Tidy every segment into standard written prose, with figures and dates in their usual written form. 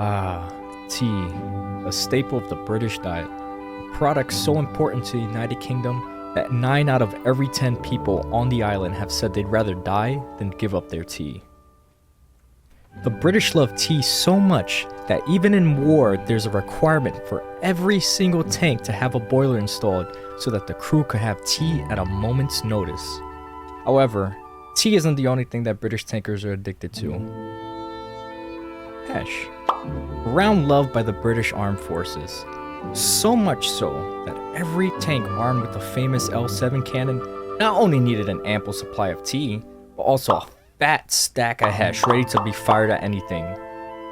Ah, tea, a staple of the British diet. A product so important to the United Kingdom that 9 out of every 10 people on the island have said they'd rather die than give up their tea. The British love tea so much that even in war, there's a requirement for every single tank to have a boiler installed so that the crew could have tea at a moment's notice. However, tea isn't the only thing that British tankers are addicted to. Hash. Around loved by the British Armed Forces. So much so that every tank armed with the famous L7 cannon not only needed an ample supply of tea, but also a fat stack of hash ready to be fired at anything.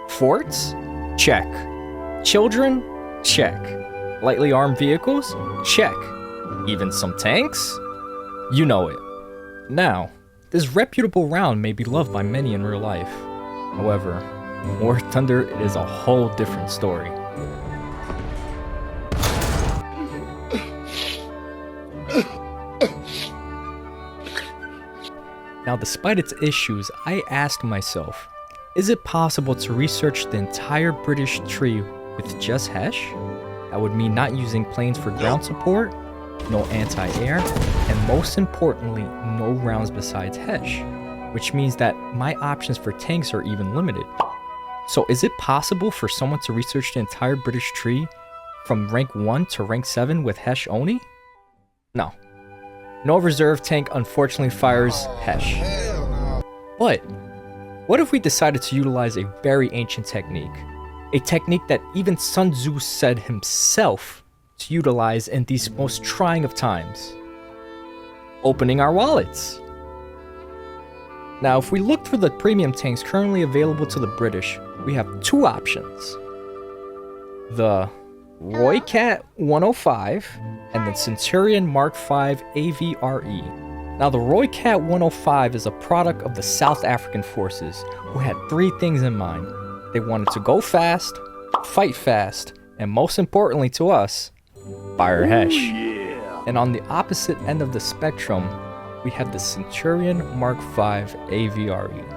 Forts? Check. Children? Check. Lightly armed vehicles? Check. Even some tanks? You know it. Now, this reputable round may be loved by many in real life. However, War Thunder is a whole different story. Now, despite its issues, I asked myself, is it possible to research the entire British tree with just hash? That would mean not using planes for ground support, no anti-air, and most importantly, no rounds besides hash, which means that my options for tanks are even limited. So is it possible for someone to research the entire British tree from rank 1 to rank 7 with hash only? No. No reserve tank unfortunately fires hash. But what if we decided to utilize a very ancient technique? A technique that even Sun Tzu said himself to utilize in these most trying of times. Opening our wallets. Now, if we look through the premium tanks currently available to the British, we have 2 options. The Roycat 105 and the Centurion Mark V AVRE. Now, the Roycat 105 is a product of the South African forces who had 3 things in mind. They wanted to go fast, fight fast, and most importantly to us, fire hash. And on the opposite end of the spectrum, we have the Centurion Mark V AVRE.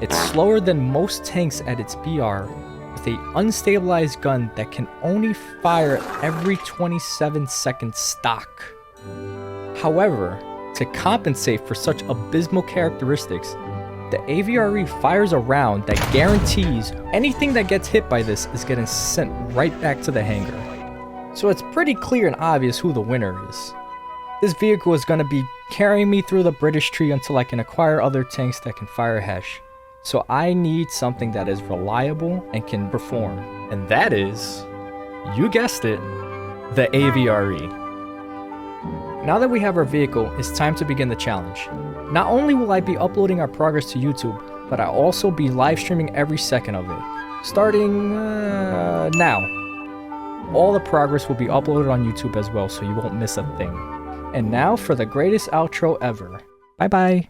It's slower than most tanks at its BR, with a unstabilized gun that can only fire every 27 seconds stock. However, to compensate for such abysmal characteristics, the AVRE fires a round that guarantees anything that gets hit by this is getting sent right back to the hangar. So it's pretty clear and obvious who the winner is. This vehicle is going to be carrying me through the British tree until I can acquire other tanks that can fire hash. So I need something that is reliable and can perform. And that is, you guessed it, the AVRE. Now that we have our vehicle, it's time to begin the challenge. Not only will I be uploading our progress to YouTube, but I'll also be live streaming every second of it. Starting now. All the progress will be uploaded on YouTube as well, so you won't miss a thing. And now for the greatest outro ever. Bye bye.